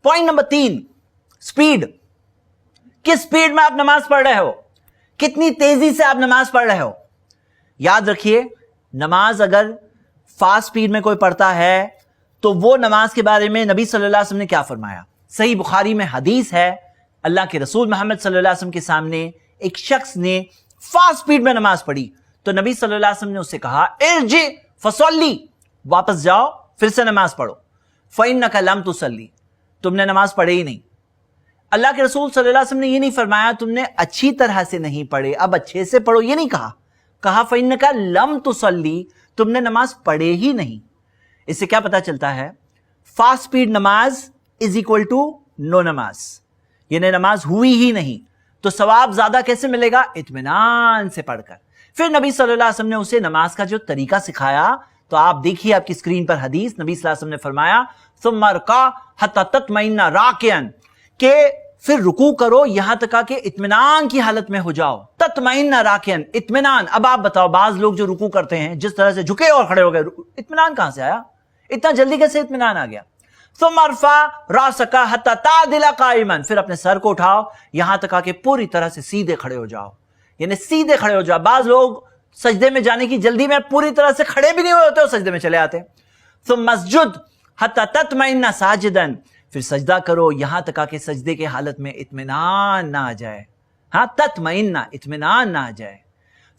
Point number 3, speed. किस speed में आप नमाज पढ़ रहे हो, कितनी तेजी से आप नमाज पढ़ रहे हो। याद रखिए, नमाज अगर फास्ट स्पीड में कोई पढ़ता है तो वो नमाज के बारे में नबी सल्लल्लाहु अलैहि वसल्लम ने क्या फरमाया। सही बुखारी में हदीस है, अल्लाह के रसूल मोहम्मद सल्लल्लाहु अलैहि वसल्लम के सामने एक शख्स ने फास्ट स्पीड में नमाज पढ़ी तो नबी सल्लल्लाहु अलैहि वसल्लम ने उससे कहा, इरजी फसल्ली, वापस जाओ फिर से नमाज पढ़ो, फइन्नका लम तुसल्ली, तुमने नमाज पढ़े ही नहीं। अल्लाह के रसूल सल्लल्लाहु अलैहि वसल्लम ने ये नहीं फरमाया तुमने अच्छी तरह से नहीं पढ़े, अब अच्छे से पढ़ो, ये नहीं कहा फइन्नका लम तुसल्ली, तुमने नमाज पढ़े ही नहीं। इससे क्या पता चलता है, फास्ट स्पीड नमाज इज इक्वल टू नो नमाज, यानी नमाज हुई ही नहीं। तो सवाब ज्यादा कैसे मिलेगा, इत्मीनान से पढ़कर। फिर नबी सल्लल्लाहु अलैहि वसल्लम ने उसे नमाज का जो तरीका सिखाया, तो आप देखिए आपकी स्क्रीन पर हदीस, नबी सल्लल्लाहु अलैहि वसल्लम ने फरमाया सुम्मा रका हत्ता तत्मइन्ना राकियन, के फिर रुकू करो यहां तक कि इत्मीनान की हालत में हो जाओ। तत्मइन्ना राकियन, इत्मीनान। अब आप बताओ, बाज लोग जो रुकू करते हैं जिस तरह से झुके और खड़े हो गए, इत्मीनान कहां से आया, इतना जल्दी कैसे इत्मीनान आ गया। सुम्मा रफा रासका हत्ता तादिला काइमन, फिर अपने सर को उठाओ यहां तक कि पूरी तरह से सीधे खड़े हो जाओ, यानी सीधे खड़े हो जाओ। बाज लोग सजदे में जाने की जल्दी में पूरी तरह से खड़े भी नहीं हुए होते, सजदे में चले आते। सुम्मा मस्जुद हत्ता तत्मइन्ना साजिदन, फिर सजदा करो यहां तक कि सजदे के हालत में इत्मीनान ना आ जाए। हाँ, तत्मइन्ना, इत्मीनान ना आ जाए।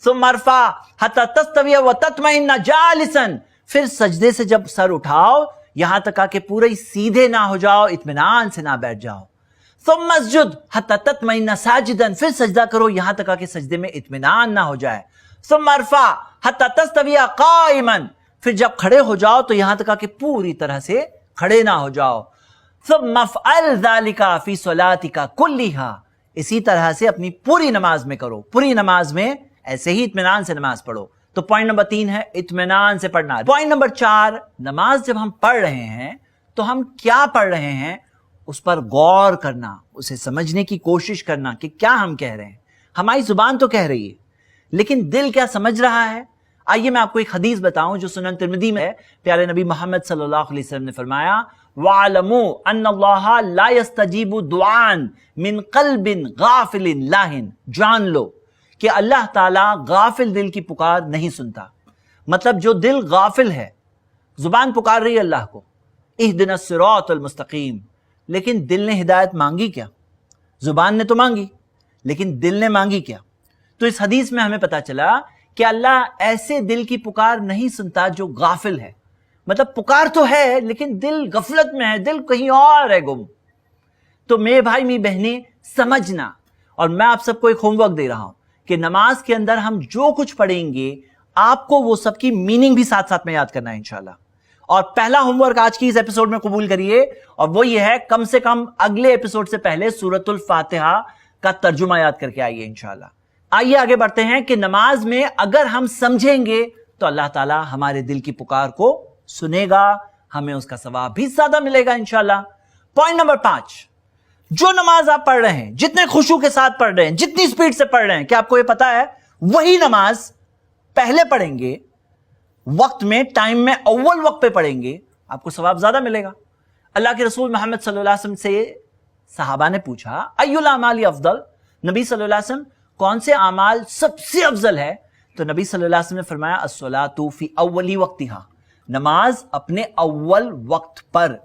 सुम्मा रफा हत्ता तस्तविया व तत्मइन्ना जालिसन, फिर सजदे से जब सर उठाओ यहां तक कि पूरे सीधे ना हो जाओ, इत्मीनान से ना बैठ जाओ। सुम्मा मस्जुद हत्ता तत्मइन्ना साजिदन, फिर सजदा करो यहां तक कि सजदे में इत्मीनान ना हो जाए। सुम्मा रफा हत्ता तस्तविया काइमन, फिर जब खड़े हो जाओ तो यहां तक कि पूरी तरह से खड़े ना हो जाओ। सुम्मा फ़अल ज़ालिका फ़ी सलातिका कुल्लिहा, इसी तरह से अपनी पूरी नमाज में करो, पूरी नमाज में ऐसे ही इत्मीनान से नमाज पढ़ो। तो पॉइंट नंबर 3 है इत्मीनान से पढ़ना। पॉइंट नंबर 4, नमाज जब हम पढ़ रहे हैं तो हम क्या पढ़ रहे हैं उस पर गौर करना, उसे समझने की कोशिश करना कि क्या हम कह रहे हैं। हमारी जुबान तो कह रही है लेकिन दिल क्या समझ रहा है। आइए मैं आपको एक हदीस बताऊं जो सुनन तिर्मिज़ी में है। प्यारे नबी मोहम्मद सल्लल्लाहु अलैहि वसल्लम ने फरमाया, वालमू अन्नल्लाह ला यस्तजीबु दुआन मिन क़ल्बिन गाफिलिन लाहिन, जान लो कि अल्लाह ताला गाफिल दिल की पुकार नहीं सुनता। मतलब जो दिल गाफिल है, जुबान पुकार रही है अल्लाह को, इहदिनस सिरातल मुस्तकीम, लेकिन दिल ने हिदायत मांगी क्या। जुबान ने तो मांगी लेकिन दिल ने मांगी क्या। तो इस हदीस में हमें पता चला कि अल्लाह ऐसे दिल की पुकार नहीं सुनता जो गाफिल है। मतलब पुकार तो है लेकिन दिल गफलत में है, दिल कहीं और है गुम। तो मेरे भाई मेरी बहनें समझना, और मैं आप सबको एक होमवर्क दे रहा हूं कि नमाज के अंदर हम जो कुछ पढ़ेंगे आपको वो सबकी मीनिंग भी साथ साथ में याद करना है इंशाल्लाह। और पहला होमवर्क आज की इस एपिसोड में कबूल करिए, और वो ये है कम से कम अगले एपिसोड से पहले सूरतुल फातिहा का तर्जुमा याद करके आइए इंशाल्लाह। आइए आगे बढ़ते हैं कि नमाज में अगर हम समझेंगे तो अल्लाह ताला हमारे दिल की पुकार को सुनेगा, हमें उसका सवाब भी ज्यादा मिलेगा इंशाल्लाह। पॉइंट नंबर 5, जो नमाज आप पढ़ रहे हैं, जितने खुशू के साथ पढ़ रहे हैं, जितनी स्पीड से पढ़ रहे हैं, क्या आपको यह पता है वही नमाज पहले पढ़ेंगे वक्त में, टाइम में, अव्वल वक्त पे पढ़ेंगे, आपको सवाब ज्यादा मिलेगा। अल्लाह के रसूल मोहम्मद सल्लल्लाहु अलैहि वसल्लम से सहाबा ने पूछा, अय्युल अमाली अफदल, नबी सल्लल्लाहु अलैहि वसल्लम कौन से अमाल सबसे अफजल है। तो नबी सल्लल्लाहु अलैहि वसल्लम ने फरमाया, अस्सलातु फी अव्वली वक्तिहा, नमाज अपने अव्वल वक्त पर।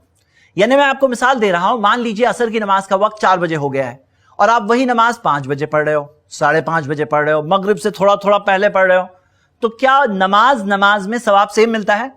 यानी मैं आपको मिसाल दे रहा हूं, मान लीजिए असर की नमाज का वक्त 4 बजे हो गया है और आप वही नमाज 5 बजे पढ़ रहे हो, 5:30 बजे पढ़ रहे हो, मगरिब से थोड़ा थोड़ा पहले पढ़ रहे हो, तो क्या नमाज में सवाब सेम मिलता है।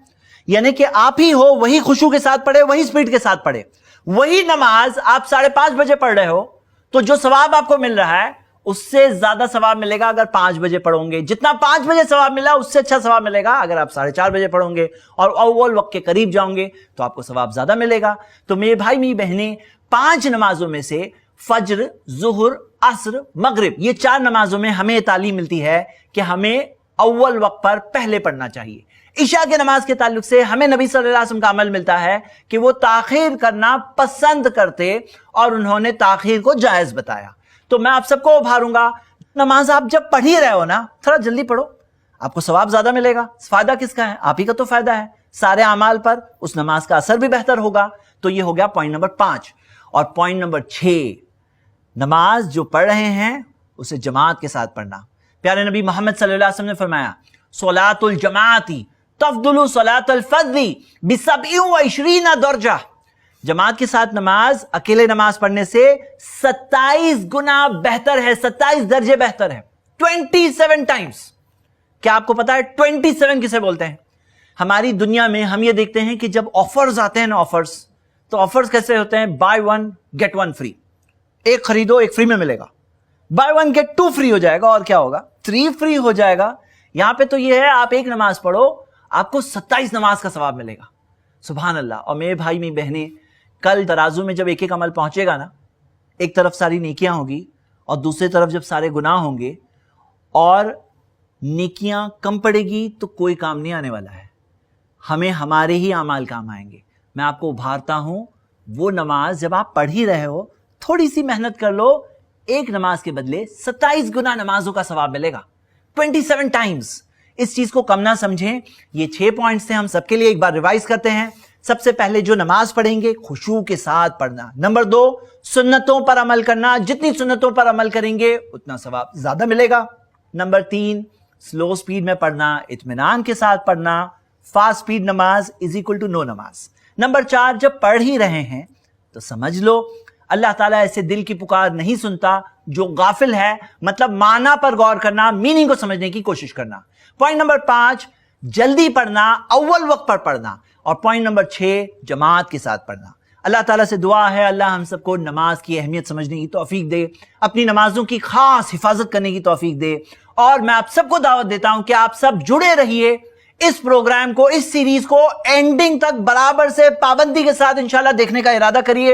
यानी कि आप ही हो, वही खुशू के साथ पढ़े, वही स्पीड के साथ पढ़े, वही नमाज आप 5:30 बजे पढ़ रहे हो, तो जो सवाब आपको मिल रहा है उससे ज्यादा सवाब मिलेगा अगर 5 बजे पढ़ोगे। जितना 5 बजे सवाब मिला उससे अच्छा सवाब मिलेगा अगर आप 4:30 बजे पढ़ोगे और अव्वल वक्त के करीब जाओगे तो आपको सवाब ज्यादा मिलेगा। तो मेरे भाई मेरी बहनें, 5 नमाजों में से फज्र, जुहर, असर, मगरिब, ये 4 नमाजों में हमें तालीम मिलती है कि हमें अव्वल वक्त पर पहले पढ़ना चाहिए। इशा के नमाज के ताल्लुक से हमें नबी सल्लल्लाहु अलैहि वसल्लम का अमल मिलता है कि वो ताखीर करना पसंद करते और उन्होंने ताखीर को जायज बताया। तो मैं आप सबको उभारूंगा, नमाज आप जब पढ़ ही रहे हो ना, थोड़ा जल्दी पढ़ो, आपको सवाब ज्यादा मिलेगा। फायदा किसका है? आप ही का तो फायदा है। सारे अमाल पर उस नमाज का असर भी बेहतर होगा। तो ये हो गया पॉइंट नंबर 5। और पॉइंट नंबर 6, नमाज जो पढ़ रहे हैं उसे जमात के साथ पढ़ना। प्यारे नबी मोहम्मद सल्लल्लाहु अलैहि वसल्लम ने फरमाया, सलातुल जमाअती तफदुलु सलातुल फर्दी ब27 दर्जा। जमात के साथ नमाज अकेले नमाज पढ़ने से 27 गुना बेहतर है, 27 दर्जे बेहतर है, 27 टाइम्स। क्या आपको पता है 27 किसे बोलते हैं? हमारी दुनिया में हम ये देखते हैं कि जब ऑफर्स आते हैं ना, ऑफर्स, तो ऑफर्स कैसे होते हैं? बाय 1 गेट 1 फ्री, एक खरीदो एक फ्री में मिलेगा, बाय 1 गेट 2 फ्री हो जाएगा, और क्या होगा? 3 फ्री हो जाएगा। यहां पे तो ये है, आप एक नमाज पढ़ो आपको 27 नमाज का सवाब मिलेगा। सुभान अल्लाह। और मेरे भाई मेरी बहनें, कल तराजू में जब एक एक अमल पहुंचेगा ना, एक तरफ सारी नेकियां होगी और दूसरी तरफ जब सारे गुनाह होंगे, और नेकियां कम पड़ेगी तो कोई काम नहीं आने वाला है, हमें हमारे ही अमाल काम आएंगे। मैं आपको उभारता हूं, वो नमाज जब आप पढ़ ही रहे हो, थोड़ी सी मेहनत कर लो, एक नमाज के बदले 27 गुना नमाजों का सवाब मिलेगा, 27 टाइम्स। इस चीज को कम ना समझें। ये 6 पॉइंट्स थे, हम सबके लिए एक बार रिवाइज करते हैं। सबसे पहले जो नमाज पढ़ेंगे खुशू के साथ पढ़ना। नंबर 2, सुन्नतों पर अमल करना, जितनी सुन्नतों पर अमल करेंगे उतना सवाब ज्यादा मिलेगा। नंबर 3, स्लो स्पीड में पढ़ना, इत्मीनान के साथ पढ़ना। फास्ट स्पीड नमाज इज इक्वल टू नो नमाज। नंबर 4, जब पढ़ ही रहे हैं तो समझ लो अल्लाह ताला ऐसे दिल की पुकार नहीं सुनता जो गाफिल है, मतलब माना पर गौर करना, मीनिंग को समझने की कोशिश करना। पॉइंट नंबर 5, जल्दी पढ़ना, अव्वल वक्त पर पढ़ना। और पॉइंट नंबर 6, जमात के साथ पढ़ना। अल्लाह ताला से दुआ है अल्लाह हम सबको नमाज की अहमियत समझने की तौफीक दे, अपनी नमाजों की खास हिफाजत करने की तौफीक दे। और मैं आप सबको दावत देता हूं कि आप सब जुड़े रहिए इस प्रोग्राम को, इस सीरीज को एंडिंग तक बराबर से पाबंदी के साथ इंशाल्लाह देखने का इरादा करिए।